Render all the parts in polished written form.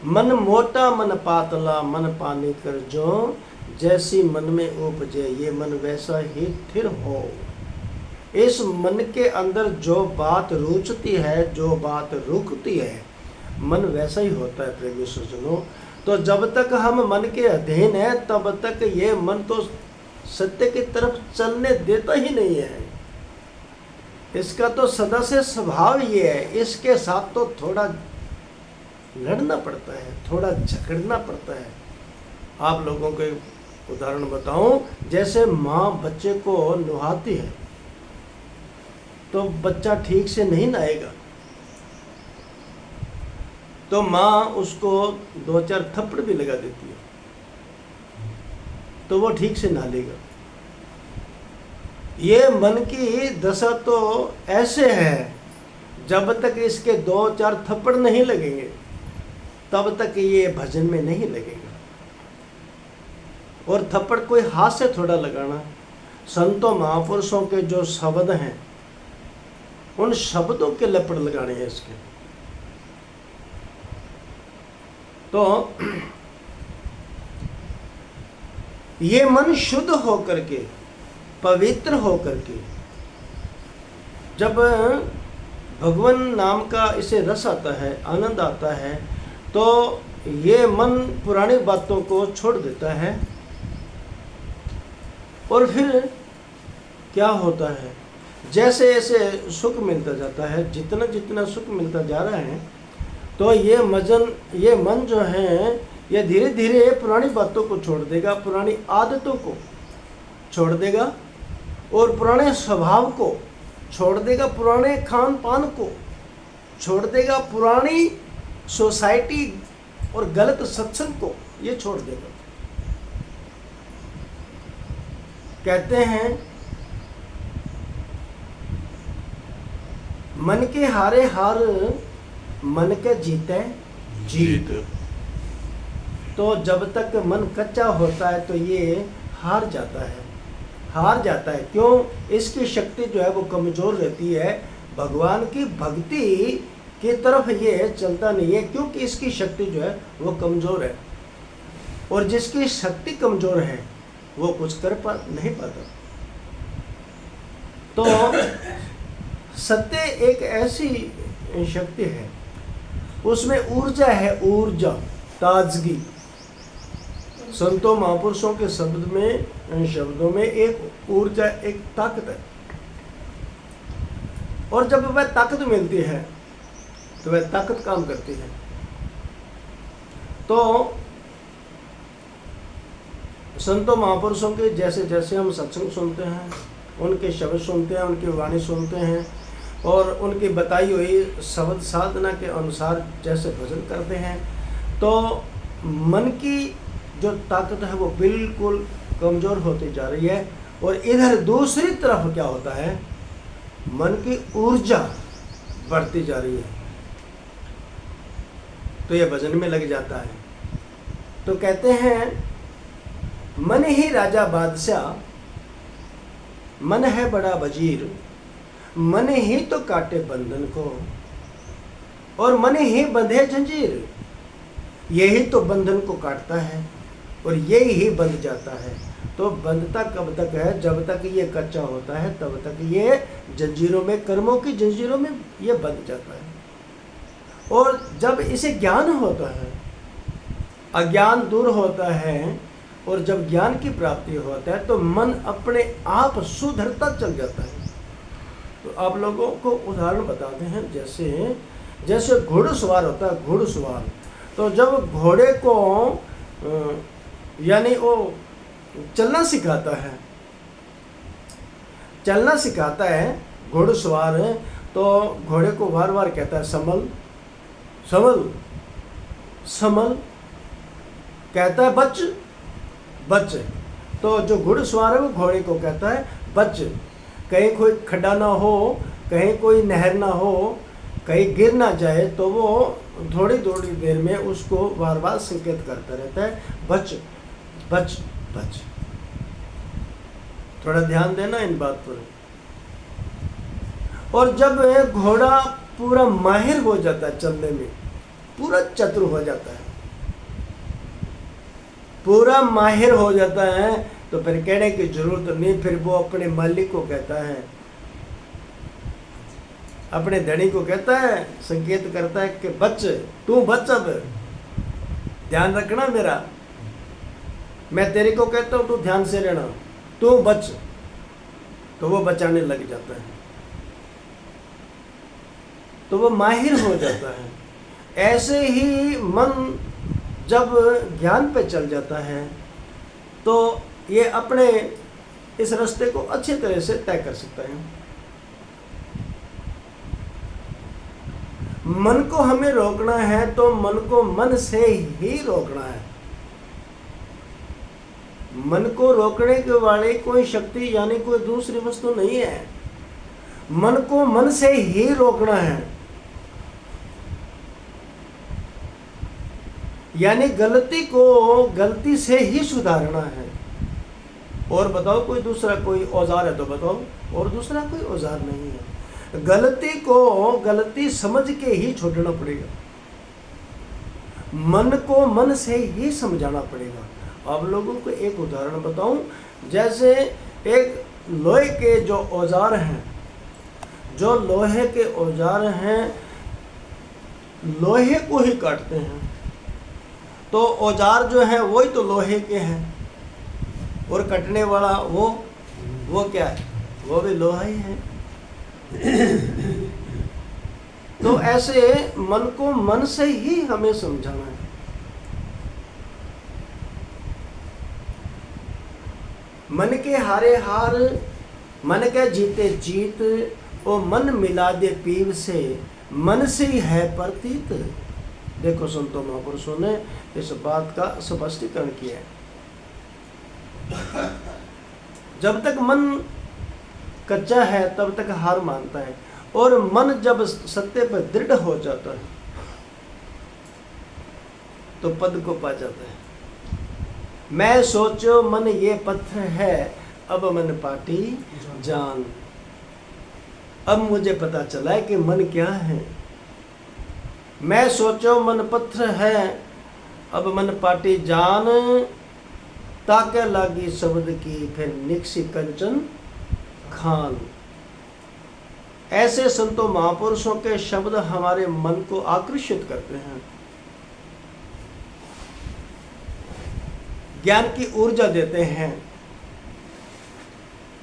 मन मोटा मन पातला मन पानी कर जो, जैसी मन में उपजे ये मन वैसा ही थिर हो। इस मन के अंदर जो बात रुचती है, जो बात रुकती है, मन वैसा ही होता है प्रेमी सज्जनों। तो जब तक हम मन के अधीन है तब तक ये मन तो सत्य की तरफ चलने देता ही नहीं है। इसका तो सदा से स्वभाव ये है, इसके साथ तो थोड़ा लड़ना पड़ता है, थोड़ा झगड़ना पड़ता है। आप लोगों को एक उदाहरण बताऊं, जैसे माँ बच्चे को नहाती है तो बच्चा ठीक से नहीं नहाएगा, तो माँ उसको 2-4 थप्पड़ भी लगा देती है तो वो ठीक से नहा लेगा। ये मन की दशा तो ऐसे है, जब तक इसके 2-4 थप्पड़ नहीं लगेंगे तब तक ये भजन में नहीं लगेगा। और थप्पड़ कोई हाथ से थोड़ा लगाना, संतों महापुरुषों के जो शब्द हैं उन शब्दों के लपड़ लगाने हैं इसके। तो ये मन शुद्ध होकर के, पवित्र होकर के, जब भगवान नाम का इसे रस आता है, आनंद आता है, तो ये मन पुरानी बातों को छोड़ देता है। और फिर क्या होता है, जैसे जैसे सुख मिलता जाता है, जितना जितना सुख मिलता जा रहा है, तो ये मन जो है ये धीरे धीरे पुरानी बातों को छोड़ देगा, पुरानी आदतों को छोड़ देगा, और पुराने स्वभाव को छोड़ देगा, पुराने खान पान को छोड़ देगा, पुरानी सोसाइटी और गलत सत्संग को ये छोड़ देगा। कहते हैं मन के हारे हार, मन के जीते जीत। तो जब तक मन कच्चा होता है तो ये हार जाता है, हार जाता है। क्यों? इसकी शक्ति जो है वो कमज़ोर रहती है, भगवान की भक्ति की तरफ ये चलता नहीं है, क्योंकि इसकी शक्ति जो है वो कमज़ोर है। और जिसकी शक्ति कमज़ोर है वो कुछ कर नहीं पाता। तो सत्य एक ऐसी शक्ति है, उसमें ऊर्जा है, ऊर्जा, ताजगी। संतों महापुरुषों के शब्दों में एक ऊर्जा, एक ताकत है। और जब वह ताकत मिलती है तो वह ताकत काम करती है। तो संतों महापुरुषों के जैसे जैसे हम सत्संग सुनते हैं, उनके शब्द सुनते हैं, उनकी वाणी सुनते हैं, और उनकी बताई हुई शब्द साधना के अनुसार जैसे भजन करते हैं, तो मन की जो ताकत है वो बिल्कुल कमज़ोर होती जा रही है। और इधर दूसरी तरफ क्या होता है, मन की ऊर्जा बढ़ती जा रही है, तो ये भजन में लग जाता है। तो कहते हैं मन ही राजा बादशाह, मन है बड़ा वजीर, मन ही तो काटे बंधन को, और मन ही बंधे जंजीर। यही तो बंधन को काटता है और यही ही बंध जाता है। तो बंधता कब तक है? जब तक ये कच्चा होता है तब तक ये जंजीरों में, कर्मों की जंजीरों में ये बंध जाता है। और जब इसे ज्ञान होता है, अज्ञान दूर होता है, और जब ज्ञान की प्राप्ति होता है तो मन अपने आप सुधरता चल जाता है। तो आप लोगों को उदाहरण बताते हैं, जैसे घुड़सवार होता है, घुड़सवार। तो जब घोड़े को यानी वो चलना सिखाता है घुड़सवार, तो घोड़े को बार बार कहता है संभल संभल संभल, कहता है बच बच। तो जो घुड़सवार है वो घोड़े को कहता है बच, कहीं कोई खड्डा ना हो, कहीं कोई नहर ना हो, कहीं गिर ना जाए, तो वो थोड़ी थोड़ी देर में उसको बार बार संकेत करता रहता है बच बच बच। थोड़ा ध्यान देना इन बात पर। और जब घोड़ा पूरा माहिर हो जाता है चलने में, पूरा चतुर हो जाता है, पूरा माहिर हो जाता है, तो फिर कहने की जरूरत नहीं। फिर वो अपने मालिक को कहता है, अपने धनी को कहता है, संकेत करता है कि बच, तू बच, अब ध्यान रखना मेरा, मैं तेरे को कहता हूं तू ध्यान से रहना, तू बच। तो वो बचाने लग जाता है, तो वो माहिर हो जाता है। ऐसे ही मन जब ज्ञान पे चल जाता है तो ये अपने इस रास्ते को अच्छी तरह से तय कर सकता है। मन को हमें रोकना है तो मन को मन से ही रोकना है। मन को रोकने के वाले कोई शक्ति यानी कोई दूसरी वस्तु नहीं है। मन को मन से ही रोकना है, यानी गलती को गलती से ही सुधारना है। और बताओ कोई दूसरा कोई औजार है तो बताओ, और दूसरा कोई औजार नहीं है। गलती को गलती समझ के ही छोड़ना पड़ेगा, मन को मन से ही समझाना पड़ेगा। अब लोगों को एक उदाहरण बताऊं, जैसे एक लोहे के जो औजार हैं, जो लोहे के औजार हैं लोहे को ही काटते हैं, तो औजार जो है वही तो लोहे के हैं, और कटने वाला वो क्या है, वो भी लोहा ही है। तो ऐसे मन को मन से ही हमें समझाना है। मन के हारे हार, मन के जीते जीत, ओ मन मिला दे पीव से, मन से ही है प्रतीत। देखो संतों महापुरुषों ने इस बात का स्पष्टीकरण किया है। जब तक मन कच्चा है तब तक हार मानता है, और मन जब सत्य पर दृढ़ हो जाता है तो पद को पा जाता है। मैं सोचो मन ये पत्थर है, अब मन पाटी जान। अब मुझे पता चला है कि मन क्या है। मैं सोचो मन पत्थर है, अब मन पाटी जान। ताके लागी शब्द की फिर निक्सी कंचन खान। ऐसे संतों महापुरुषों के शब्द हमारे मन को आकर्षित करते हैं, ज्ञान की ऊर्जा देते हैं,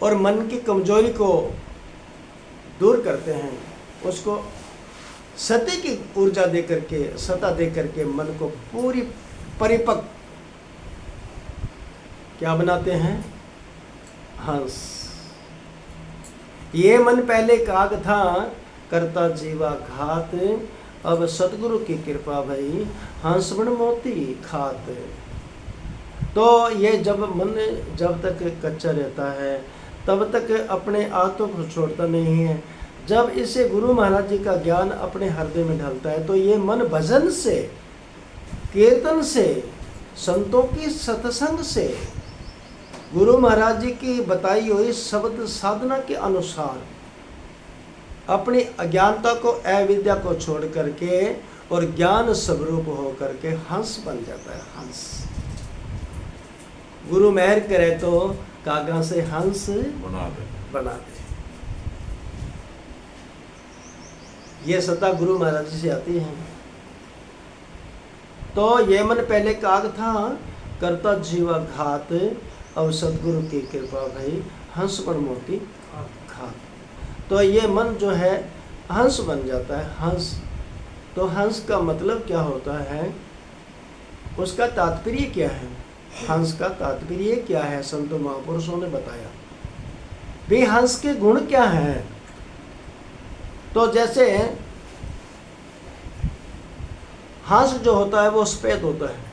और मन की कमजोरी को दूर करते हैं। उसको सत्य की ऊर्जा दे करके, सत्ता दे करके मन को पूरी परिपक्व क्या बनाते हैं, हंस। ये मन पहले काग था, करता जीवा घात। अब सतगुरु की कृपा भई, हंस बन मोती खात। तो ये जब मन जब तक कच्चा रहता है तब तक अपने आत्मा को छोड़ता नहीं है। जब इसे गुरु महाराज जी का ज्ञान अपने हृदय में ढलता है तो ये मन भजन से, कीर्तन से, संतों की सत्संग से, गुरु महाराज जी की बताई हुई शब्द साधना के अनुसार अपनी अज्ञानता को, अविद्या को छोड़ करके और ज्ञान स्वरूप हो करके हंस बन जाता है। हंस गुरु मेहर करे तो कागा से हंस बना दे। ये सत्ता गुरु महाराज जी से आती है। तो ये मन पहले काग था, करता जीवा घात। अब सदगुरु की कृपा भई, हंस बन मोती खात। तो ये मन जो है हंस बन जाता है। हंस, तो हंस का मतलब क्या होता है, उसका तात्पर्य क्या है? हंस का तात्पर्य क्या है? संत महापुरुषों ने बताया। भी हंस के गुण क्या हैं? तो जैसे हंस जो होता है वो सफेद होता है,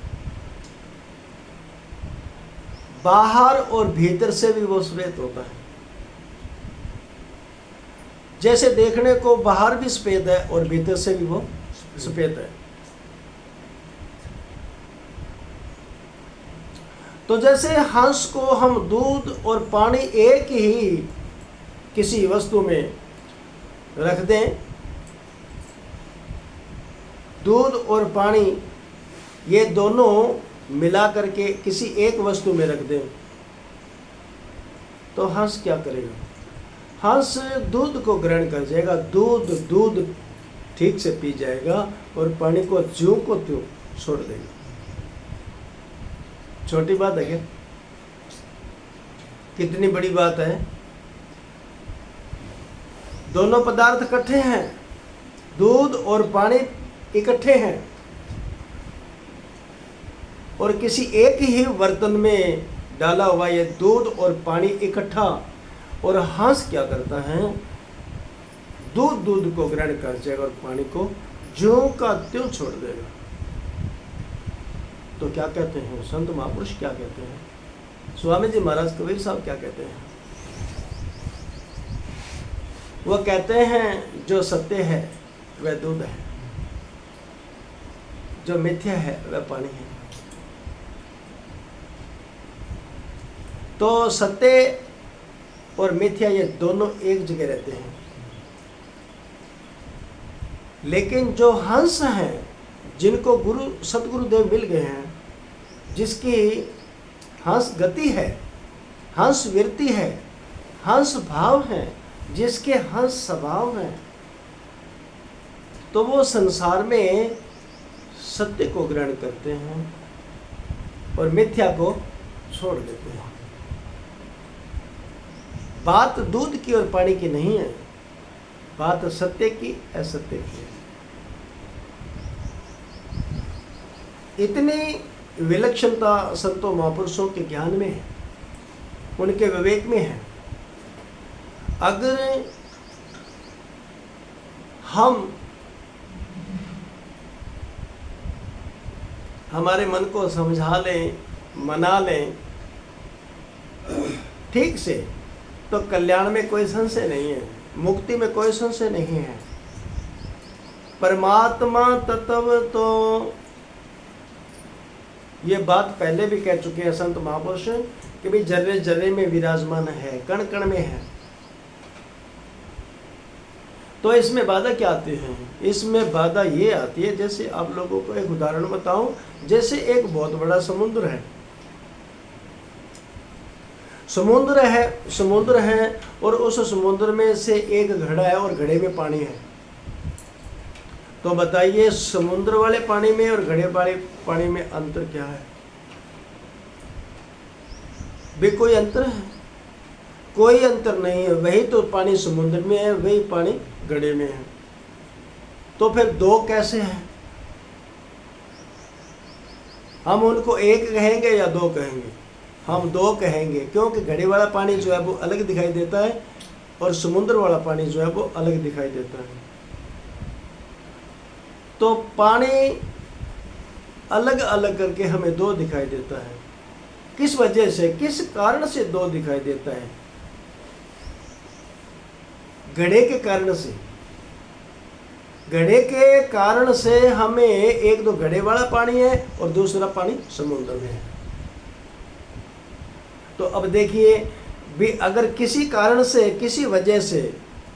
बाहर और भीतर से भी वो सफेद होता है। जैसे देखने को बाहर भी सफेद है और भीतर से भी वो सफेद है। तो जैसे हंस को हम दूध और पानी एक ही किसी वस्तु में रख दें, दूध और पानी ये दोनों मिला करके किसी एक वस्तु में रख दें तो हंस क्या करेगा? हंस दूध को ग्रहण कर जाएगा, दूध ठीक से पी जाएगा और पानी को ज्यों को त्यों छोड़ देगा। छोटी बात है क्या? कितनी बड़ी बात है। दोनों पदार्थ इकट्ठे हैं, दूध और पानी इकट्ठे हैं और किसी एक ही बर्तन में डाला हुआ ये दूध और पानी इकट्ठा। और हंस क्या करता है? दूध को ग्रहण कर जाएगा और पानी को ज्यों का त्यों छोड़ देगा। तो क्या कहते हैं संत महापुरुष, क्या कहते हैं स्वामी जी महाराज कबीर साहब, क्या कहते हैं? वह कहते हैं जो सत्य है वह दूध है, जो मिथ्या है वह पानी है। तो सत्य और मिथ्या ये दोनों एक जगह रहते हैं, लेकिन जो हंस हैं, जिनको सतगुरुदेव मिल गए हैं, जिसकी हंस गति है, हंस वृत्ति है, हंस भाव है, जिसके हंस स्वभाव हैं, तो वो संसार में सत्य को ग्रहण करते हैं और मिथ्या को छोड़ देते हैं। बात दूध की और पानी की नहीं है, बात सत्य की असत्य की है। इतनी विलक्षणता संतों महापुरुषों के ज्ञान में है, उनके विवेक में है। अगर हम हमारे मन को समझा लें, मना लें ठीक से, तो कल्याण में कोई संशय नहीं है, मुक्ति में कोई संशय नहीं है। परमात्मा तत्व तो ये बात पहले भी कह चुके हैं संत महापुरुष कि भाई जर्रे जर्रे में विराजमान है, कण कण में है। तो इसमें बाधा क्या आती है? इसमें बाधा ये आती है, जैसे आप लोगों को एक उदाहरण बताऊं, जैसे एक बहुत बड़ा समुद्र है, समुद्र है और उस समुद्र में से एक घड़ा है और घड़े में पानी है। तो बताइए समुद्र वाले पानी में और घड़े वाले पानी में अंतर क्या है? भी कोई अंतर है? कोई अंतर नहीं है। वही तो पानी समुद्र में है, वही पानी घड़े में है। तो फिर दो कैसे हैं? हम उनको एक कहेंगे या दो कहेंगे? हम दो कहेंगे, क्योंकि घड़े वाला पानी जो है वो अलग दिखाई देता है और समुद्र वाला पानी जो है वो अलग दिखाई देता है। तो पानी अलग अलग करके हमें दो दिखाई देता है। किस वजह से, किस कारण से दो दिखाई देता है? घड़े के कारण से। घड़े के कारण से हमें एक तो घड़े वाला पानी है और दूसरा पानी समुद्र में है। तो अब देखिए भी, अगर किसी कारण से, किसी वजह से